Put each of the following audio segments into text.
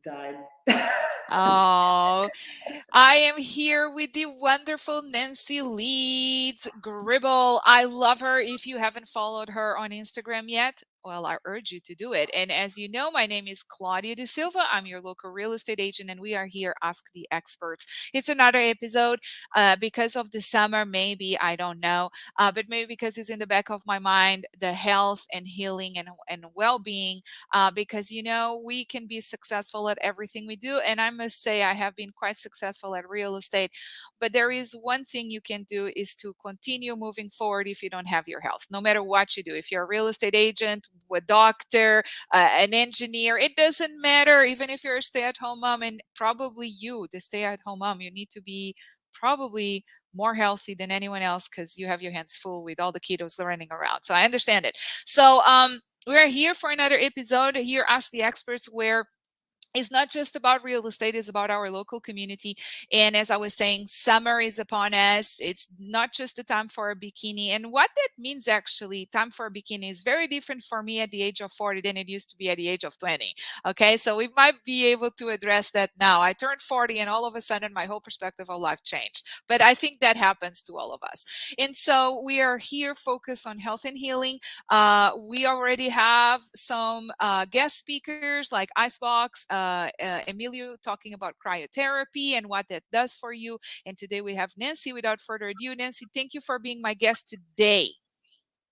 died. Oh, I am here with the wonderful Nancy Leeds Gribble. I love her. If you haven't followed her on Instagram yet, well, I urge you to do it. And as you know, my name is Claudia de Silva. I'm your local real estate agent, and we are here, Ask the Experts. It's another episode because of the summer, maybe, I don't know, but maybe because it's in the back of my mind, the health and healing and well being, because, we can be successful at everything we do. And I must say, I have been quite successful at real estate. But there is one thing you can do is to continue moving forward if you don't have your health, no matter what you do. If you're a real estate agent, a doctor, an engineer, it doesn't matter. Even if you're a stay-at-home mom, and probably you, the stay-at-home mom, you need to be probably more healthy than anyone else because you have your hands full with all the kiddos running around. So I understand it. So we're here for another episode here, Ask the Experts, where it's not just about real estate, it's about our local community. And as I was saying, summer is upon us. It's not just the time for a bikini. And what that means, actually, time for a bikini is very different for me at the age of 40 than it used to be at the age of 20. Okay, so we might be able to address that now. I turned 40 and all of a sudden my whole perspective of life changed. But I think that happens to all of us. And so we are here focused on health and healing. We already have some guest speakers like Icebox, Emilio talking about cryotherapy and what that does for you. And today we have Nancy. Without further ado, Nancy, thank you for being my guest today.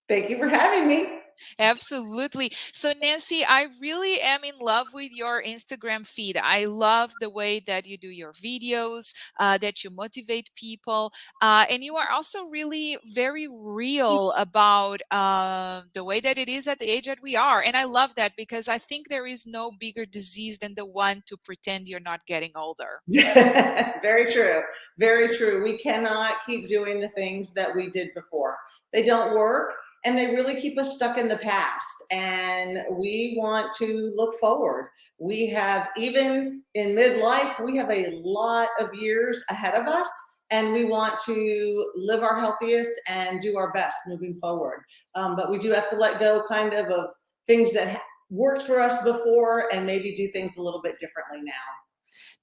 Thank you for having me. Absolutely. So, Nancy, I really am in love with your Instagram feed. I love the way that you do your videos, that you motivate people. And you are also really very real about the way that it is at the age that we are. And I love that because I think there is no bigger disease than the one to pretend you're not getting older. Very true. Very true. We cannot keep doing the things that we did before. They don't work. And they really keep us stuck in the past. And we want to look forward. We have, even in midlife, we have a lot of years ahead of us. And we want to live our healthiest and do our best moving forward. But we do have to let go kind of things that worked for us before and maybe do things a little bit differently now.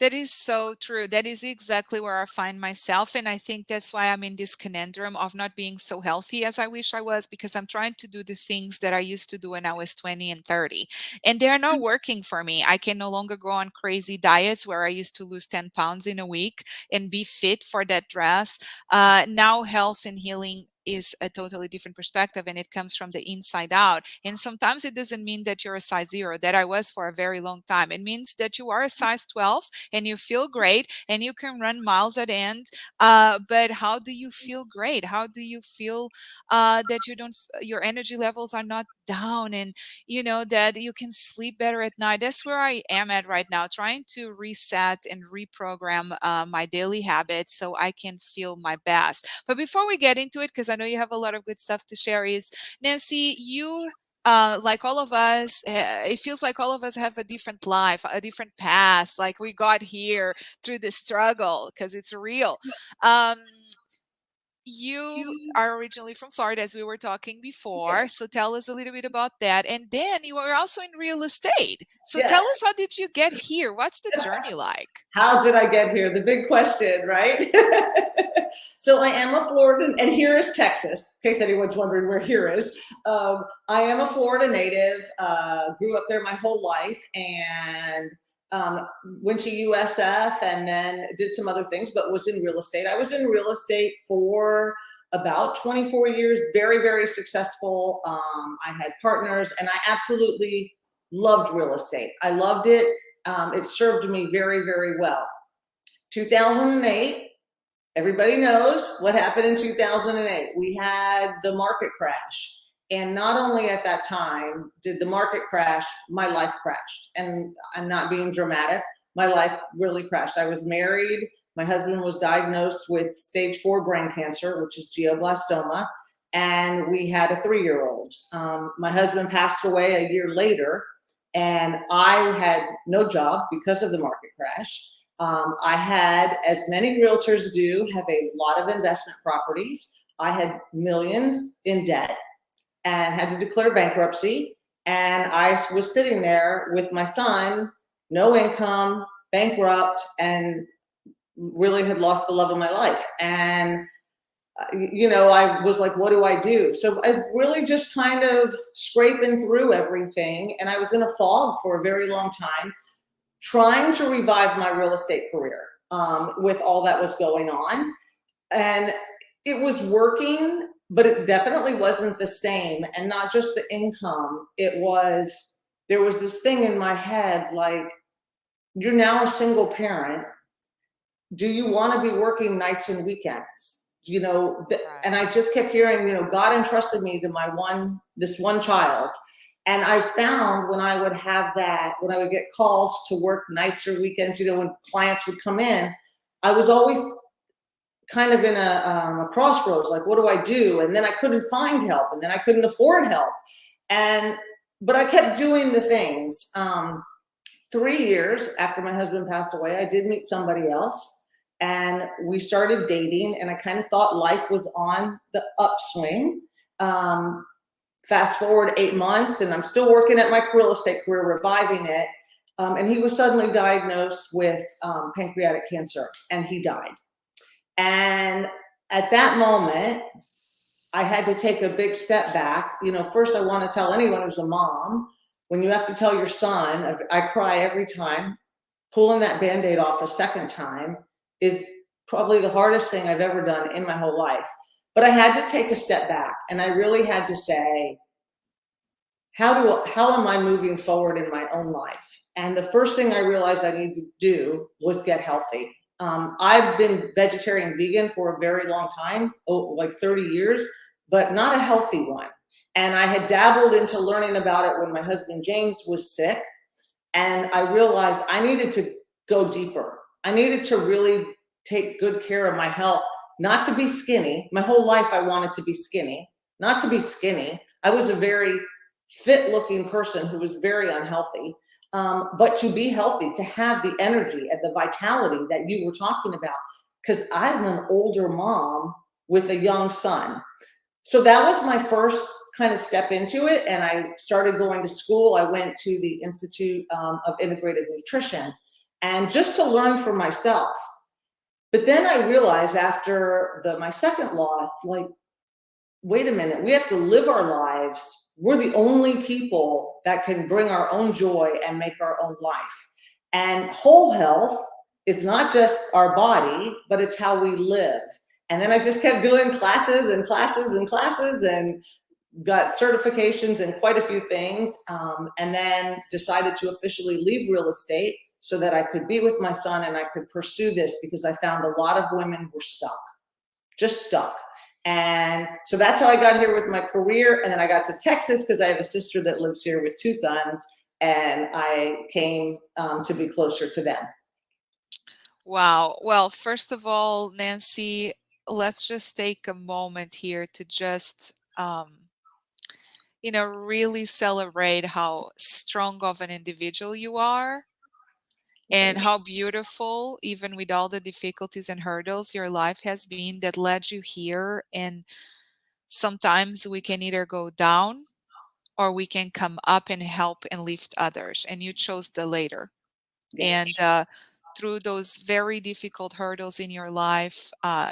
That is so true. That is exactly where I find myself. And I think that's why I'm in this conundrum of not being so healthy as I wish I was, because I'm trying to do the things that I used to do when I was 20 and 30. And they're not working for me. I can no longer go on crazy diets where I used to lose 10 pounds in a week and be fit for that dress. Now, health and healing is a totally different perspective, and it comes from the inside out. And sometimes it doesn't mean that you're a size 0, that I was for a very long time. It means that you are a size 12 and you feel great and you can run miles at end. But how do you feel great? How do you feel that your energy levels are not down, and that you can sleep better at night? That's where I am at right now, trying to reset and reprogram my daily habits so I can feel my best. But before we get into it, because I know you have a lot of good stuff to share, is Nancy, you like all of us, it feels like all of us have a different life, a different past. Like we got here through the struggle because it's real. Um, you are originally from Florida, as we were talking before. Yes. So tell us a little bit about that. And then you are also in real estate. So tell Yes. us, how did you get here? What's the journey like? How did I get here? The big question, right? So I am a Floridan, and here is Texas, in case anyone's wondering where here is. I am a Florida native, grew up there my whole life, and went to USF and then did some other things, but was in real estate. I was in real estate for about 24 years, very, very successful. I had partners, and I absolutely loved real estate. I loved it. It served me very, very well. 2008, everybody knows what happened in 2008. We had the market crash. And not only at that time did the market crash, my life crashed. And I'm not being dramatic. My life really crashed. I was married. My husband was diagnosed with stage 4 brain cancer, which is glioblastoma. And we had a 3-year-old. My husband passed away a year later. And I had no job because of the market crash. I had, as many realtors do, have a lot of investment properties. I had millions in debt and had to declare bankruptcy. And I was sitting there with my son, no income, bankrupt, and really had lost the love of my life. And I was like, what do I do? So I was really just kind of scraping through everything. And I was in a fog for a very long time, trying to revive my real estate career with all that was going on. And it was working, but it definitely wasn't the same. And not just the income. There was this thing in my head, like, you're now a single parent. Do you want to be working nights and weekends? And I just kept hearing, God entrusted me to this one child. And I found when I would get calls to work nights or weekends, when clients would come in, I was always kind of in a crossroads, like, what do I do? And then I couldn't find help, and then I couldn't afford help. But I kept doing the things. 3 years after my husband passed away, I did meet somebody else. And we started dating, and I kind of thought life was on the upswing. Fast forward 8 months, and I'm still working at my real estate career, reviving it. And he was suddenly diagnosed with pancreatic cancer, and he died. And at that moment, I had to take a big step back. First, I want to tell anyone who's a mom, when you have to tell your son, I cry every time, pulling that Band-Aid off a second time is probably the hardest thing I've ever done in my whole life. But I had to take a step back, and I really had to say, how am I moving forward in my own life? And the first thing I realized I needed to do was get healthy. I've been vegetarian vegan for a very long time, like 30 years, but not a healthy one. And I had dabbled into learning about it when my husband James was sick. And I realized I needed to go deeper. I needed to really take good care of my health, not to be skinny. My whole life I wanted to be skinny, not to be skinny. I was a very fit looking person who was very unhealthy, but to be healthy, to have the energy and the vitality that you were talking about, because I'm an older mom with a young son. So that was my first kind of step into it. And I started going to school. I went to the Institute of Integrative Nutrition, and just to learn for myself. But then I realized after my second loss, like, wait a minute, we have to live our lives. We're the only people that can bring our own joy and make our own life. And whole health is not just our body, but it's how we live. And then I just kept doing classes and classes and classes, and got certifications in quite a few things. And then decided to officially leave real estate so that I could be with my son and I could pursue this, because I found a lot of women were stuck, just stuck. And so that's how I got here with my career. And then I got to Texas because I have a sister that lives here with 2 sons, and I came to be closer to them. Wow. Well, first of all, Nancy, let's just take a moment here to just, really celebrate how strong of an individual you are, and how beautiful, even with all the difficulties and hurdles your life has been, that led you here. And sometimes we can either go down or we can come up and help and lift others. And you chose the later. Yes. And through those very difficult hurdles in your life,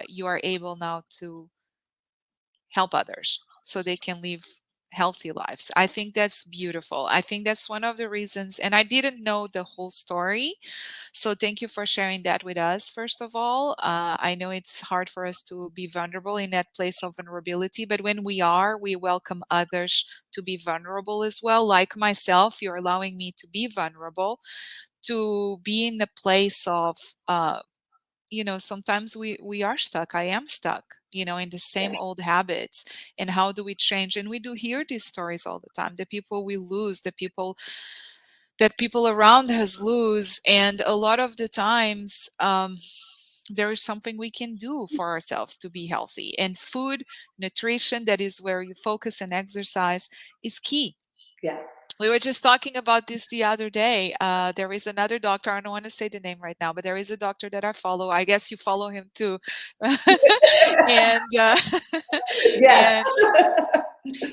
you are able now to help others so they can live healthy lives. I think that's beautiful. I think that's one of the reasons, and I didn't know the whole story. So thank you for sharing that with us, first of all. I know it's hard for us to be vulnerable in that place of vulnerability, but when we are, we welcome others to be vulnerable as well. Like myself, you're allowing me to be vulnerable, to be in the place of, sometimes we are stuck. I am stuck, in the same old habits. And how do we change? And we do hear these stories all the time, the people we lose, the people that people around us lose. And a lot of the times, there is something we can do for ourselves to be healthy. And food, nutrition, that is where you focus, and exercise is key. Yeah. We were just talking about this the other day. There is another doctor. I don't want to say the name right now, but there is a doctor that I follow. I guess you follow him too. and Yes.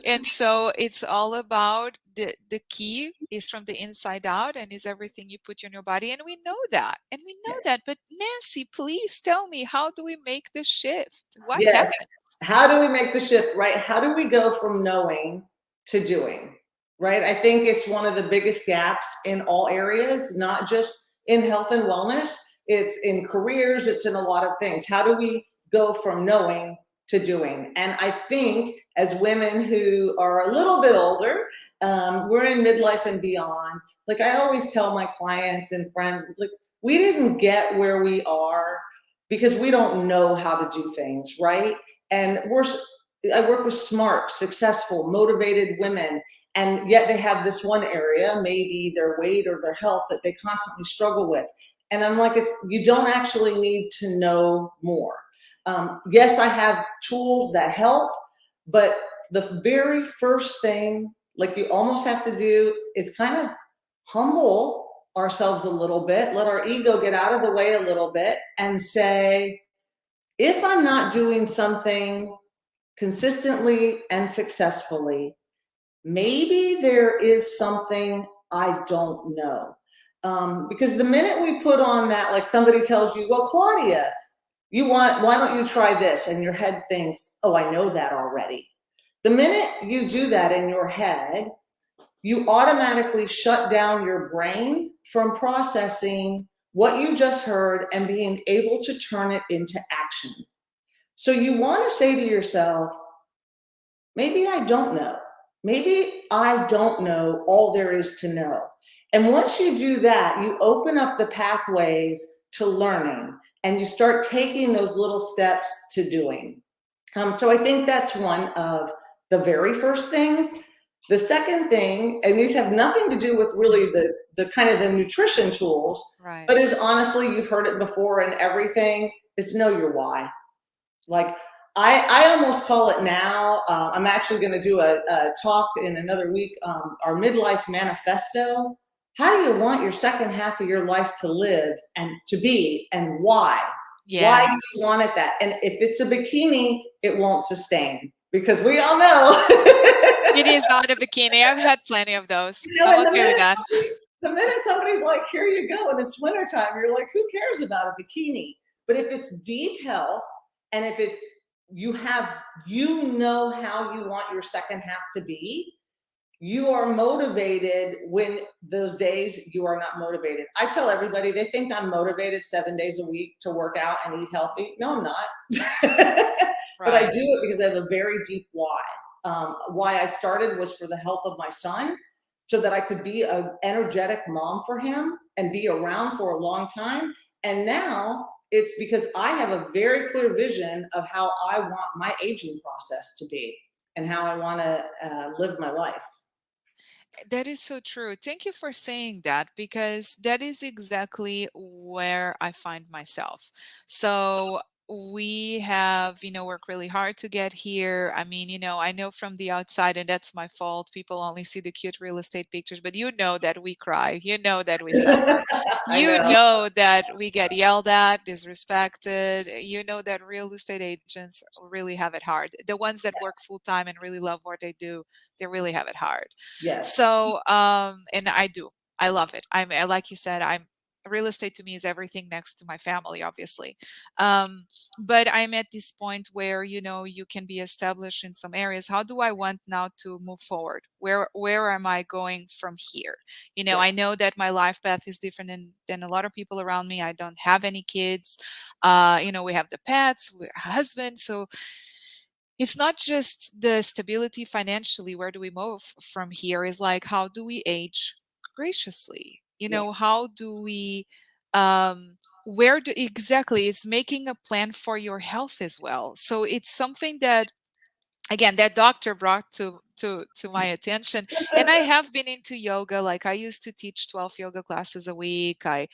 and so it's all about the key is from the inside out and is everything you put in your body. And we know that. And we know that. But Nancy, please tell me, how do we make the shift? What Yes. happened? How do we make the shift, right? How do we go from knowing to doing, right? I think it's one of the biggest gaps in all areas, not just in health and wellness. It's in careers, it's in a lot of things. How do we go from knowing to doing? And I think as women who are a little bit older, we're in midlife and beyond. Like I always tell my clients and friends, like we didn't get where we are because we don't know how to do things, right? And I work with smart, successful, motivated women, and yet they have this one area, maybe their weight or their health, that they constantly struggle with. And I'm like, you don't actually need to know more. Yes, I have tools that help, but the very first thing, like you almost have to do, is kind of humble ourselves a little bit, let our ego get out of the way a little bit, and say, if I'm not doing something consistently and successfully, maybe there is something I don't know. Because the minute we put on that, like somebody tells you, well, Claudia, why don't you try this? And your head thinks, oh, I know that already. The minute you do that in your head, you automatically shut down your brain from processing what you just heard and being able to turn it into action. So you want to say to yourself, maybe I don't know. Maybe I don't know all there is to know. And once you do that, you open up the pathways to learning and you start taking those little steps to doing. So I think that's one of the very first things. The second thing, and these have nothing to do with really the kind of the nutrition tools, Right. but is honestly, you've heard it before and everything, is know your why. Like I almost call it now, I'm actually going to do a talk in another week, our midlife manifesto. How do you want your second half of your life to live and to be, and why? Yeah. Why do you want it that? And if it's a bikini, it won't sustain, because we all know. It is not a bikini. I've had plenty of those. You know, I'm okay with that. The minute somebody's like, here you go, and it's wintertime, you're like, who cares about a bikini? But if it's deep health, and if it's, you know how you want your second half to be, you are motivated when those days you are not motivated. I tell everybody, they think I'm motivated 7 days a week to work out and eat healthy. No, I'm not. But I do it because I have a very deep why. Why I started was for the health of my son, so that I could be an energetic mom for him and be around for a long time. And now it's because I have a very clear vision of how I want my aging process to be and how I want to live my life. That is so true. Thank you for saying that, because that is exactly where I find myself. So we have, worked really hard to get here. I mean, I know from the outside, and that's my fault. People only see the cute real estate pictures, but you know that we cry. You know that we suffer. You know that we get yelled at, disrespected. You know that real estate agents really have it hard. The ones that work full time and really love what they do, they really have it hard. Yes. So, and I do. I love it. Like you said, real estate to me is everything next to my family, obviously. But I'm at this point where, you can be established in some areas. How do I want now to move forward? Where am I going from here? I know that my life path is different than a lot of people around me. I don't have any kids. We have the pets, we have a husband. So it's not just the stability financially. Where do we move from here? Is like, how do we age graciously? How do we, where do exactly, it's making a plan for your health as well. So it's something that, again, that doctor brought to my attention. And I have been into yoga. Like I used to teach 12 yoga classes a week. I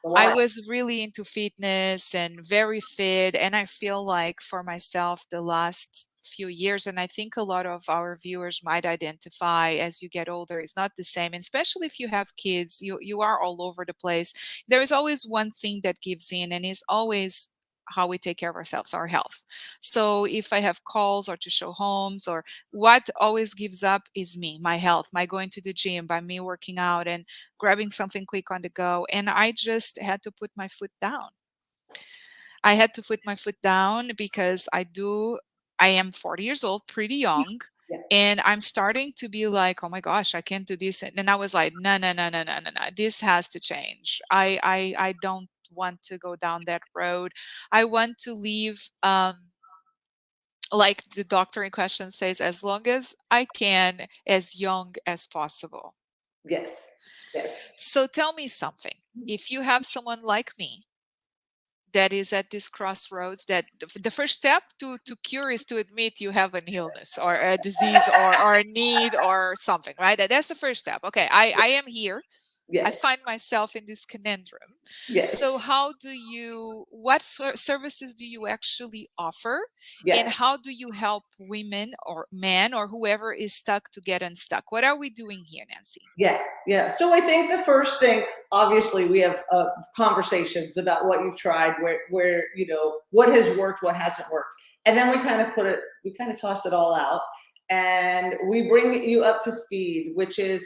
was really into fitness and very fit. And I feel like for myself, the last few years, and I think a lot of our viewers might identify, as you get older, it's not the same. And especially if you have kids, you are all over the place. There is always one thing that gives in, and is always how we take care of ourselves, our health. So if I have calls or to show homes, or what always gives up is me, my health, my going to the gym, by me working out and grabbing something quick on the go. And I just had to put my foot down. I had to put my foot down because I am 40 years old, pretty young. Yeah. And I'm starting to be like, oh my gosh, I can't do this. And then I was like, no, no, no, no, no, no, no. This has to change. I don't want to go down that road. I want to leave, like the doctor in question says, as long as I can, as young as possible. Yes. Yes. So tell me something. If you have someone like me that is at this crossroads, that the first step to cure is to admit you have an illness or a disease or a need or something, right? That's the first step. Okay, I am here. I Yes. find myself in this conundrum. Yes. So what services do you actually offer? And Yes. how do you help women or men or whoever is stuck to get unstuck? What are we doing here, Nancy? Yeah, yeah. So I think the first thing, obviously, we have conversations about what you've tried, where what has worked, what hasn't worked, and then we kind of toss it all out, and we bring you up to speed, which is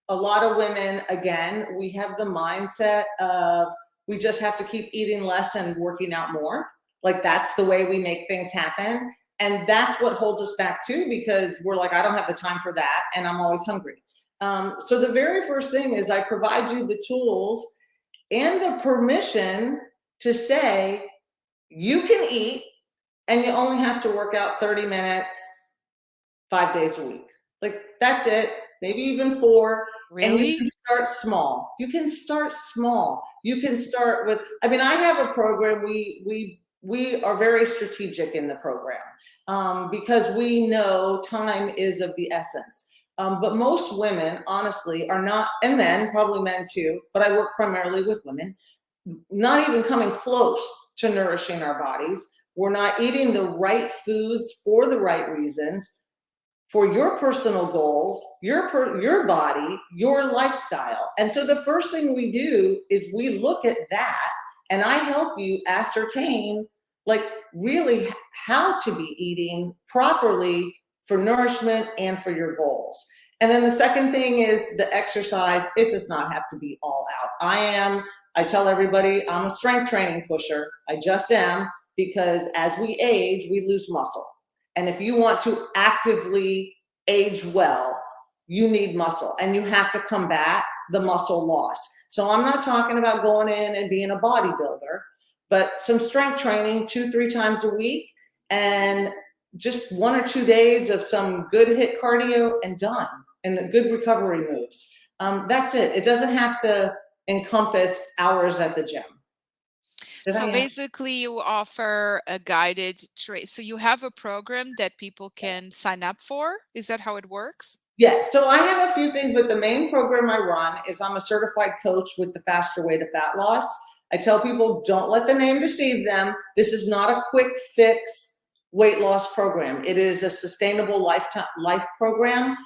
a lot of women. Again, we have the mindset of we just have to keep eating less and working out more. Like that's the way we make things happen, and that's what holds us back too, because we're like, I don't have the time for that, and I'm always hungry. So the very first thing is I provide you the tools and the permission to say you can eat and you only have to work out 30 minutes, 5 days a week. Like that's it, maybe even 4. Really? And you can start small. You can start small. You can start with, I have a program, we are very strategic in the program because we know time is of the essence. But most women, honestly, are not, and men, probably men too, but I work primarily with women, not even coming close to nourishing our bodies. We're not eating the right foods for the right reasons, for your personal goals, your body, your lifestyle. And so the first thing we do is we look at that, and I help you ascertain, like, really how to be eating properly for nourishment and for your goals. And then the second thing is the exercise. It does not have to be all out. I tell everybody I'm a strength training pusher. I just am, because as we age, we lose muscle. And if you want to actively age well, you need muscle, and you have to combat the muscle loss. So I'm not talking about going in and being a bodybuilder, but some strength training 2-3 times a week, and just 1 or 2 days of some good HIIT cardio and done, and good recovery moves. That's it. It doesn't have to encompass hours at the gym. So basically you offer a guided trade. So you have a program that people can sign up for? Is that how it works? Yeah, so I have a few things, but the main program I run is I'm a certified coach with the Faster Way to Fat Loss. I tell people, don't let the name deceive them. This is not a quick fix weight loss program. It is a sustainable life program.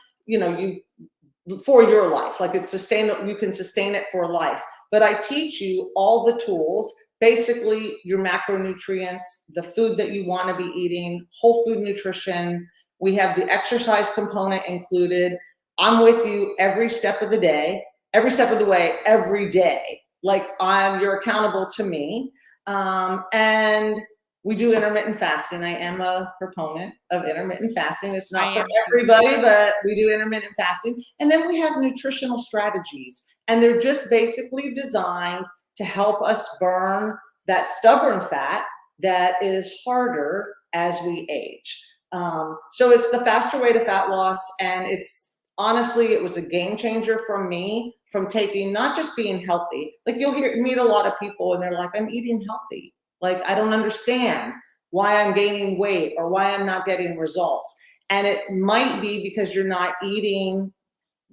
For your life, like it's sustainable. You can sustain it for life. But I teach you all the tools, basically your macronutrients, the food that you want to be eating, whole food nutrition. We have the exercise component included. I'm with you every step of the day, every step of the way, every day. Like you're accountable to me. And we do intermittent fasting. I am a proponent of intermittent fasting. It's not for everybody, but we do intermittent fasting. And then we have nutritional strategies, and they're just basically designed to help us burn that stubborn fat that is harder as we age. So it's the Faster Way to Fat Loss, and honestly, it was a game changer for me, from taking, not just being healthy. Like you'll meet a lot of people and they're like, I'm eating healthy. Like, I don't understand why I'm gaining weight or why I'm not getting results. And it might be because you're not eating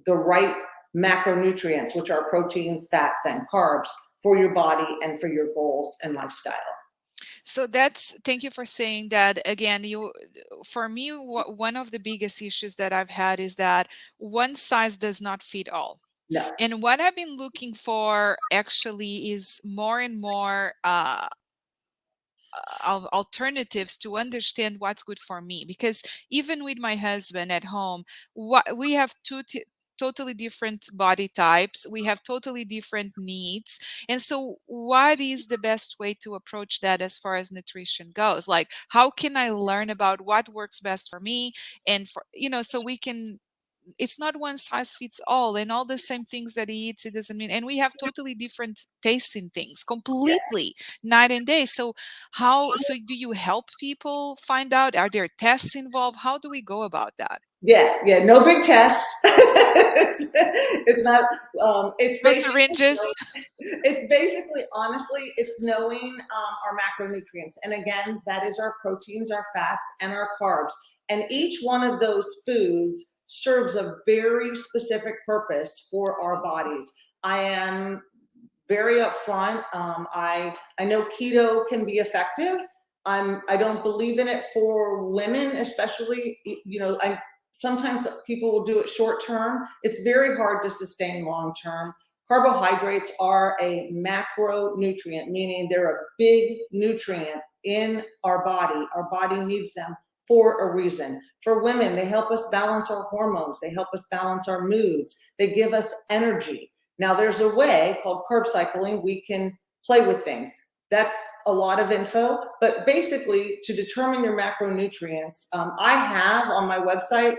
the right macronutrients, which are proteins, fats, and carbs for your body and for your goals and lifestyle. So thank you for saying that. Again, for me, one of the biggest issues that I've had is that one size does not fit all. No. And what I've been looking for actually is more and more alternatives to understand what's good for me. Because even with my husband at home, we have totally different body types. We have totally different needs. And so what is the best way to approach that as far as nutrition goes? Like, how can I learn about what works best for me? And for, so we can, it's not one size fits all, and all the same things that he eats, it doesn't mean, and we have totally different tastes in things, Yes. completely night and day. So so do you help people find out? Are there tests involved? How do we go about that? Yeah, no big test. It's not, it's No basically, syringes? honestly, it's knowing our macronutrients. And again, that is our proteins, our fats, and our carbs. And each one of those foods serves a very specific purpose for our bodies. I am very upfront. I know keto can be effective. I don't believe in it for women, especially. Sometimes people will do it short term. It's very hard to sustain long term. Carbohydrates are a macronutrient, meaning they're a big nutrient in our body. Our body needs them for a reason. For women, they help us balance our hormones. They help us balance our moods. They give us energy. Now, there's a way called carb cycling. We can play with things. That's a lot of info, but basically to determine your macronutrients, I have on my website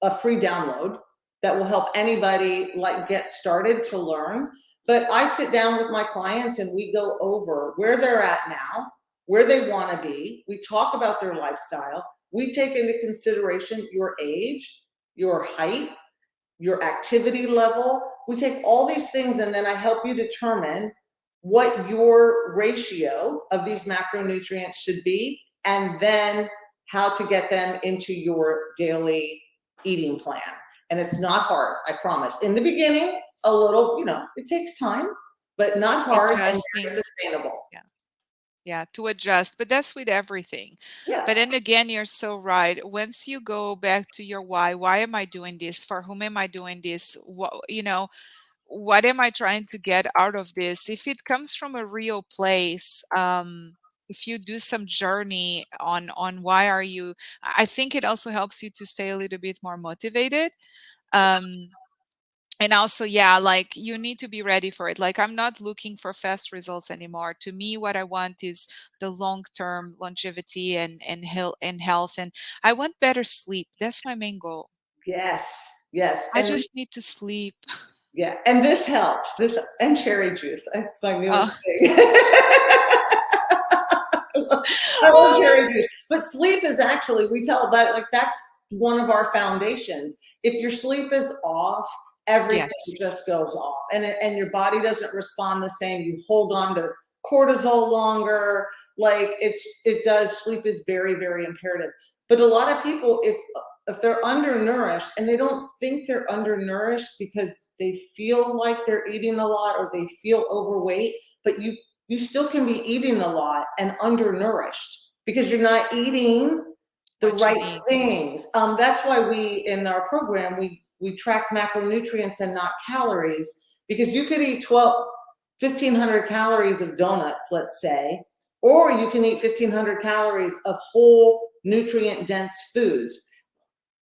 a free download that will help anybody get started to learn. But I sit down with my clients and we go over where they're at now, where they want to be. We talk about their lifestyle. We take into consideration your age, your height, your activity level. We take all these things and then I help you determine what your ratio of these macronutrients should be, and then how to get them into your daily eating plan. And it's not hard, I promise. In the beginning, a little, it takes time, but not hard and very Adjusting. sustainable. Yeah, to adjust, but that's with everything. Yeah. But then again, you're so right. Once you go back to your why am I doing this? For whom am I doing this? What am I trying to get out of this? If it comes from a real place, if you do some journey on why are you, I think it also helps you to stay a little bit more motivated. And also, yeah, like you need to be ready for it. Like, I'm not looking for fast results anymore. To me, what I want is the long-term longevity and health. And I want better sleep. That's my main goal. Yes. I just need to sleep. Yeah, and this helps. This and cherry juice. That's my newest Oh. thing. I love cherry juice. But sleep is actually, we tell that that's one of our foundations. If your sleep is off, everything Yes, just goes off, and your body doesn't respond the same. You hold on to cortisol longer. It does. Sleep is very, very imperative. But a lot of people, if they're undernourished, and they don't think they're undernourished because they feel like they're eating a lot or they feel overweight, but you still can be eating a lot and undernourished because you're not eating the what you right need. things. That's why we, in our program, we track macronutrients and not calories, because you could eat 1,500 calories of donuts, let's say, or you can eat 1,500 calories of whole nutrient dense foods.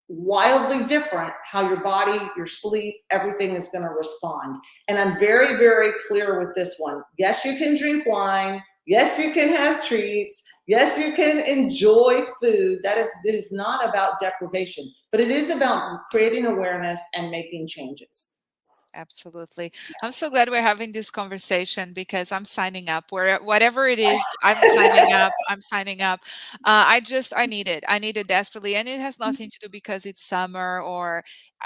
Wildly different how your body, your sleep, everything is going to respond. And I'm very, very clear with this one. Yes, you can drink wine. Yes, you can have treats. Yes, you can enjoy food. It is not about deprivation, but it is about creating awareness and making changes. Absolutely. I'm so glad we're having this conversation because I'm signing up. Whatever it is, I'm signing up. I'm signing up. I need it. I need it desperately. And it has nothing to do because it's summer, or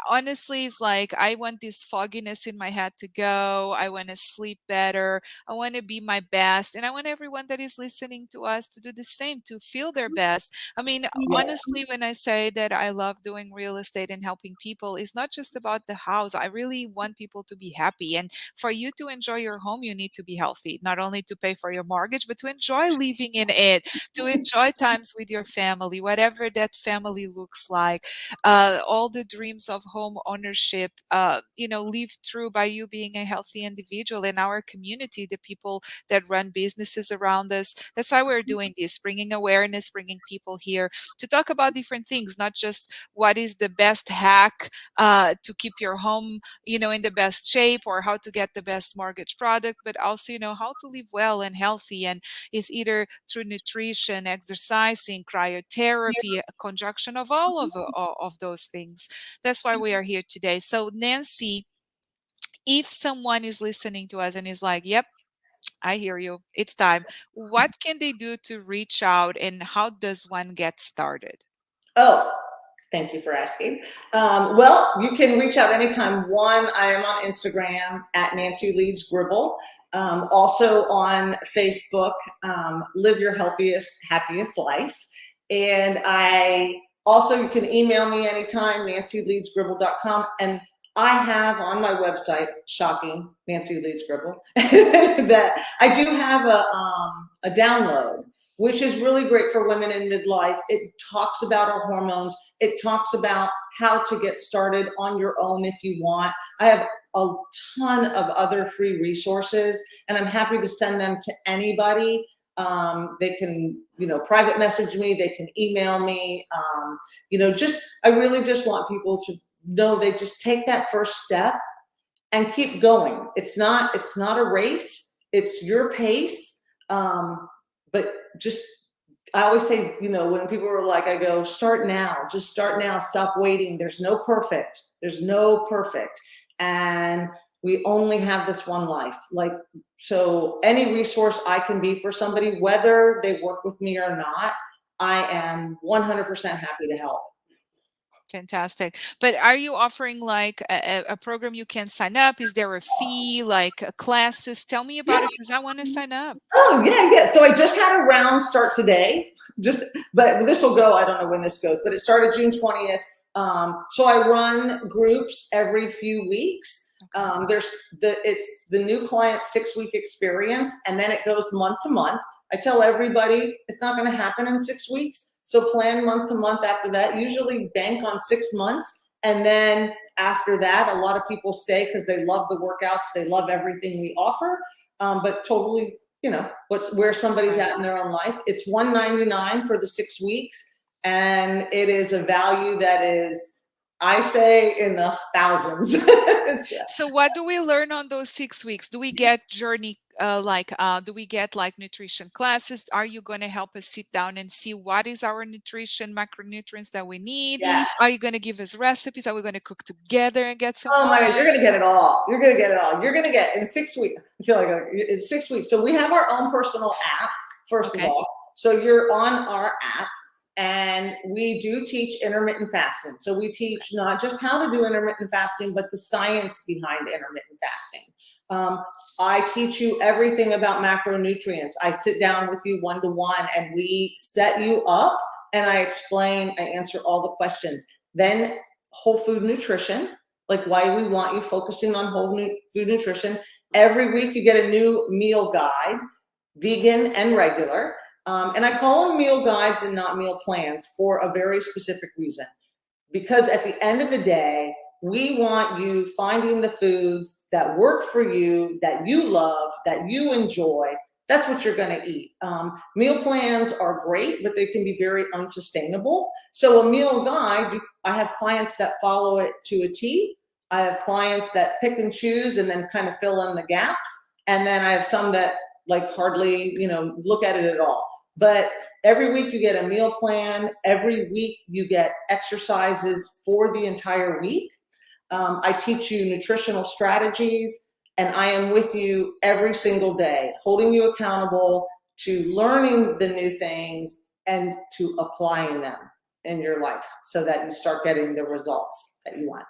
honestly, it's like I want this fogginess in my head to go. I want to sleep better. I want to be my best. And I want everyone that is listening to us to do the same, to feel their best. I mean, Yes. honestly, when I say that I love doing real estate and helping people, it's not just about the house. I really want people to be happy. And for you to enjoy your home, you need to be healthy, not only to pay for your mortgage, but to enjoy living in it, to enjoy times with your family, whatever that family looks like. All the dreams of home ownership, live through by you being a healthy individual in our community, the people that run businesses around us. That's why we're doing this, bringing awareness, bringing people here to talk about different things, not just what is the best hack to keep your home, in the best shape, or how to get the best mortgage product, but also, how to live well and healthy. And is either through nutrition, exercising, cryotherapy, a conjunction of all of those things. That's why we are here today. So Nancy, if someone is listening to us and is like, yep, I hear you, it's time, what can they do to reach out, and how does one get started? Oh, thank you for asking. Well, you can reach out anytime. One, I am on Instagram at Nancy Leeds Gribble. Also on Facebook, Live Your Healthiest, Happiest Life. And you can email me anytime, nancyleedsgribble.com. And I have on my website, shocking, Nancy Leeds Gribble, that I do have a download, which is really great for women in midlife. It talks about our hormones. It talks about how to get started on your own if you want. I have a ton of other free resources, and I'm happy to send them to anybody. They can, private message me. They can email me. I really just want people to know they just take that first step and keep going. It's not a race. It's your pace. But just, I always say, when people are like, I go, start now, just start now, stop waiting. There's no perfect. And we only have this one life. So any resource I can be for somebody, whether they work with me or not, I am 100% happy to help. Fantastic. But are you offering like a program you can sign up? Is there a fee, like classes? Tell me about it, because I want to sign up. Oh, yeah. So I just had a round start today, but this will go, I don't know when this goes, but it started June 20th. So I run groups every few weeks. It's the new client 6-week experience, and then it goes month to month. I tell everybody it's not going to happen in 6 weeks. So plan month to month after that. Usually bank on 6 months. And then after that, a lot of people stay because they love the workouts. They love everything we offer. But totally, where somebody's at in their own life. It's $199 for the 6 weeks. And it is a value that is, I say, in the thousands. So what do we learn on those 6 weeks? Do we get journey, do we get like nutrition classes? Are you going to help us sit down and see what is our nutrition, macronutrients that we need? Yes. Are you going to give us recipes? Are we going to cook together and get some? Oh my God, you're going to get it all. You're going to get in 6 weeks. I feel like in 6 weeks. So we have our own personal app, first of all. So you're on our app. And we do teach intermittent fasting. So we teach not just how to do intermittent fasting, but the science behind intermittent fasting. I teach you everything about macronutrients. I sit down with you one-to-one and we set you up, and I answer all the questions. Then whole food nutrition, like why we want you focusing on whole food nutrition. Every week you get a new meal guide, vegan and regular. And I call them meal guides and not meal plans for a very specific reason. Because at the end of the day, we want you finding the foods that work for you, that you love, that you enjoy. That's what you're going to eat. Meal plans are great, but they can be very unsustainable. So a meal guide, I have clients that follow it to a T. I have clients that pick and choose and then kind of fill in the gaps. And then I have some that hardly, look at it at all. But every week you get a meal plan. Every week you get exercises for the entire week. I teach you nutritional strategies, and I am with you every single day, holding you accountable to learning the new things and to applying them in your life so that you start getting the results that you want.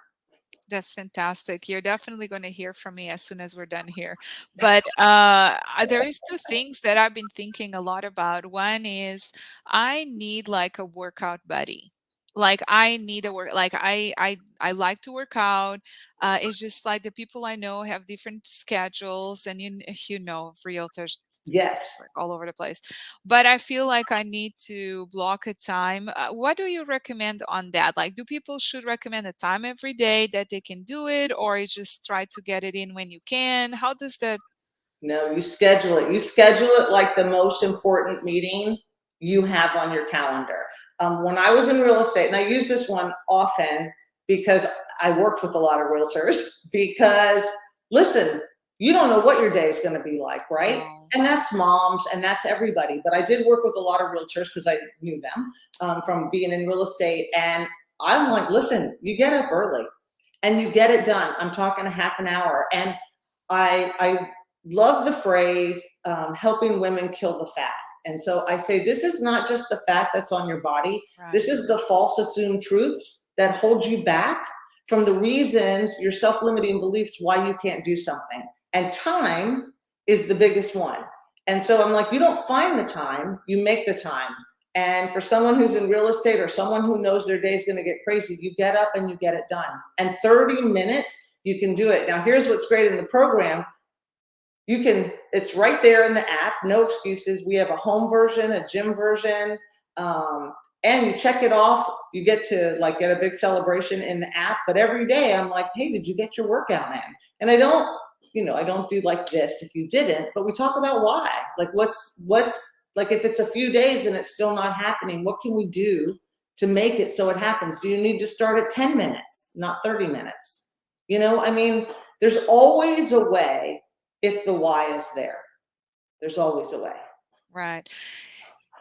That's fantastic. You're definitely going to hear from me as soon as we're done here. But there is two things that I've been thinking a lot about. One is I need like a workout buddy. Like I need a work, like I like to work out. It's just like the people I know have different schedules, and you know, realtors Yes. work all over the place. But I feel like I need to block a time. What do you recommend on that? Like, do people should recommend a time every day that they can do it, or you just try to get it in when you can? How does that? No, you schedule it. You schedule it like the most important meeting you have on your calendar. When I was in real estate, and I use this one often because I worked with a lot of realtors, because listen, you don't know what your day is going to be like, right? No. And that's moms and that's everybody. But I did work with a lot of realtors because I knew them from being in real estate. And I'm like, listen, you get up early and you get it done. I'm talking a half an hour. And I love the phrase, helping women kill the fat. And so I say, this is not just the fat that's on your body. Right. This is the false assumed truths that hold you back from the reasons, your self-limiting beliefs, why you can't do something. And time is the biggest one. And so I'm like, you don't find the time, you make the time. And for someone who's in real estate or someone who knows their day is going to get crazy, you get up and you get it done. And 30 minutes, you can do it. Now, here's what's great in the program. You can, it's right there in the app, no excuses. We have a home version, a gym version, and you check it off. You get to like get a big celebration in the app. But every day I'm like, hey, did you get your workout in? And I don't, I don't do like this if you didn't, but we talk about why. Like what's like, if it's a few days and it's still not happening, what can we do to make it so it happens? Do you need to start at 10 minutes, not 30 minutes? I mean, there's always a way. If the why is there, there's always a way. Right.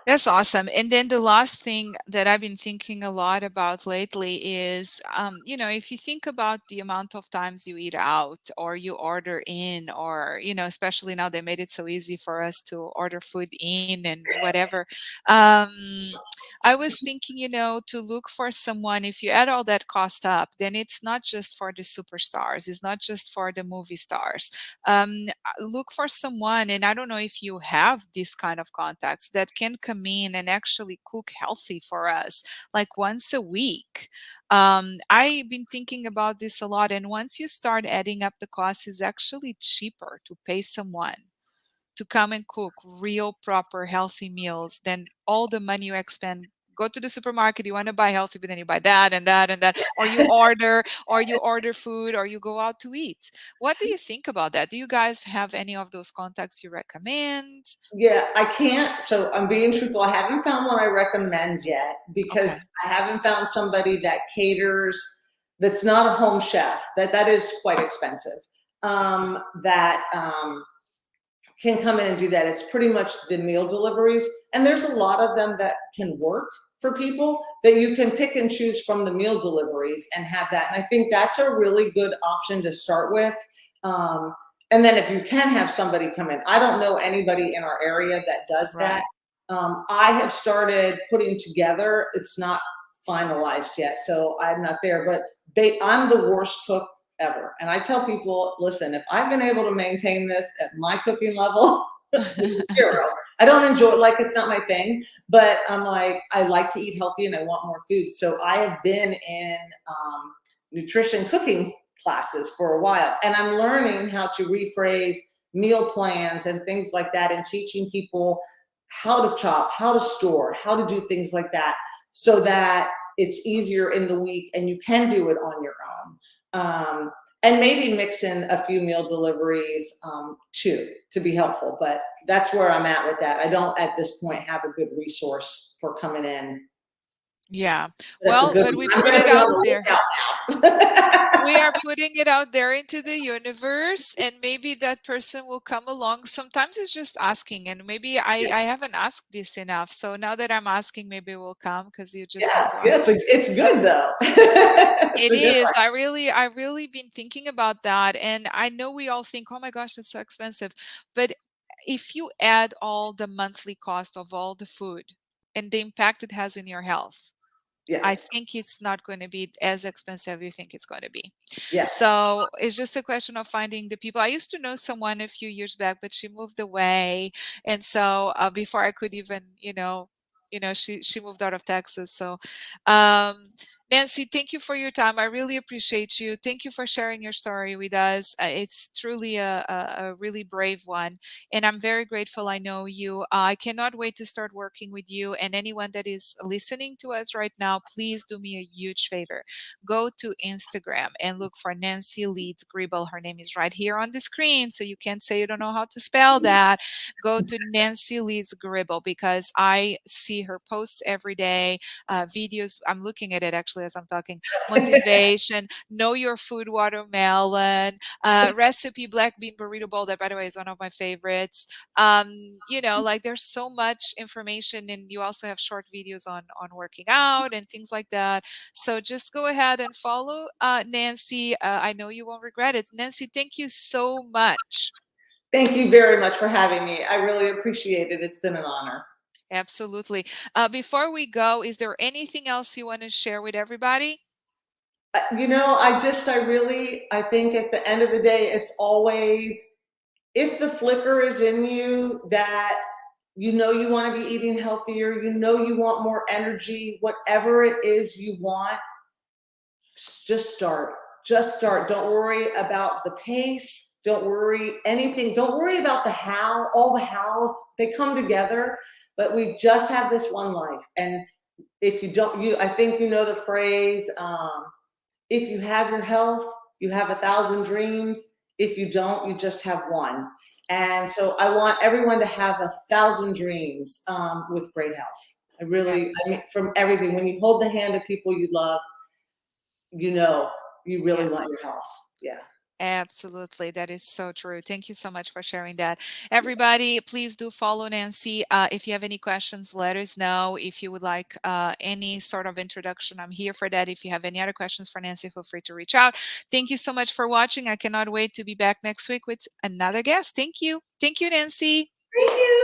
That's awesome. And then the last thing that I've been thinking a lot about lately is, if you think about the amount of times you eat out or you order in, or, especially now they made it so easy for us to order food in and whatever. Um, I was thinking, to look for someone, if you add all that cost up, then it's not just for the superstars, it's not just for the movie stars. Look for someone, and I don't know if you have this kind of contacts that can come in and actually cook healthy for us, like once a week. I've been thinking about this a lot, and once you start adding up the cost, it's actually cheaper to pay someone to come and cook real, proper, healthy meals than all the money you expend. Go to the supermarket, you want to buy healthy, but then you buy that and that and that, or you order food, or you go out to eat. What do you think about that? Do you guys have any of those contacts you recommend? Yeah, I can't. So I'm being truthful. I haven't found one I recommend yet because Okay. I haven't found somebody that caters, that's not a home chef. That is quite expensive. That can come in and do that. It's pretty much the meal deliveries. And there's a lot of them that can work for people, that you can pick and choose from the meal deliveries and have that. And I think that's a really good option to start with. And then if you can have somebody come in, I don't know anybody in our area that does that. Right. I have started putting together, it's not finalized yet, so I'm not there, but I'm the worst cook ever. And I tell people, listen, if I've been able to maintain this at my cooking level, zero. I don't enjoy it, like it's not my thing, but I'm like, I like to eat healthy and I want more food. So I have been in nutrition cooking classes for a while, and I'm learning how to rephrase meal plans and things like that, and teaching people how to chop, how to store, how to do things like that, so that it's easier in the week and you can do it on your own. And maybe mix in a few meal deliveries too, to be helpful. But that's where I'm at with that. I don't at this point have a good resource for coming in. Yeah. That's a Well, good but one. we I'm put going to it be on out the there. lookout now. We are putting it out there into the universe, and maybe that person will come along. Sometimes it's just asking, and maybe I haven't asked this enough. So now that I'm asking, maybe it will come, because you just need Yeah, to yeah, ask. it's good though. It's It a good is. one. I really been thinking about that. And I know we all think, oh my gosh, it's so expensive. But if you add all the monthly cost of all the food and the impact it has in your health, Yeah, I think it's not going to be as expensive you think it's going to be. yeah. So it's just a question of finding the people. I used to know someone a few years back, but she moved away. And so before I could even, she moved out of Texas. So, um, Nancy, thank you for your time. I really appreciate you. Thank you for sharing your story with us. It's truly a really brave one. And I'm very grateful I know you. I cannot wait to start working with you. And anyone that is listening to us right now, please do me a huge favor. Go to Instagram and look for Nancy Leeds Gribble. Her name is right here on the screen. So you can't say you don't know how to spell that. Go to Nancy Leeds Gribble because I see her posts every day, videos. I'm looking at it actually as I'm talking. Motivation, know your food watermelon, recipe black bean burrito bowl. That, by the way, is one of my favorites. Like there's so much information, and you also have short videos on working out and things like that. So just go ahead and follow Nancy. I know you won't regret it. Nancy, thank you so much. Thank you very much for having me. I really appreciate it. It's been an honor. Absolutely. Before we go, is there anything else you want to share with everybody? I think at the end of the day, it's always, if the flicker is in you that you want to be eating healthier, you want more energy, whatever it is you want, just start. Just start. Don't worry about the pace. Don't worry anything. Don't worry about the how. All the hows, they come together, but we just have this one life. And if you don't, I think you know the phrase, if you have your health, you have 1,000 dreams. If you don't, you just have one. And so I want everyone to have 1,000 dreams with great health. I mean, from everything, when you hold the hand of people you love, you really want your health. Yeah. Absolutely. That is so true. Thank you so much for sharing that. Everybody, please do follow Nancy. If you have any questions, let us know. If you would like any sort of introduction, I'm here for that. If you have any other questions for Nancy, feel free to reach out. Thank you so much for watching. I cannot wait to be back next week with another guest. Thank you. Thank you, Nancy. Thank you.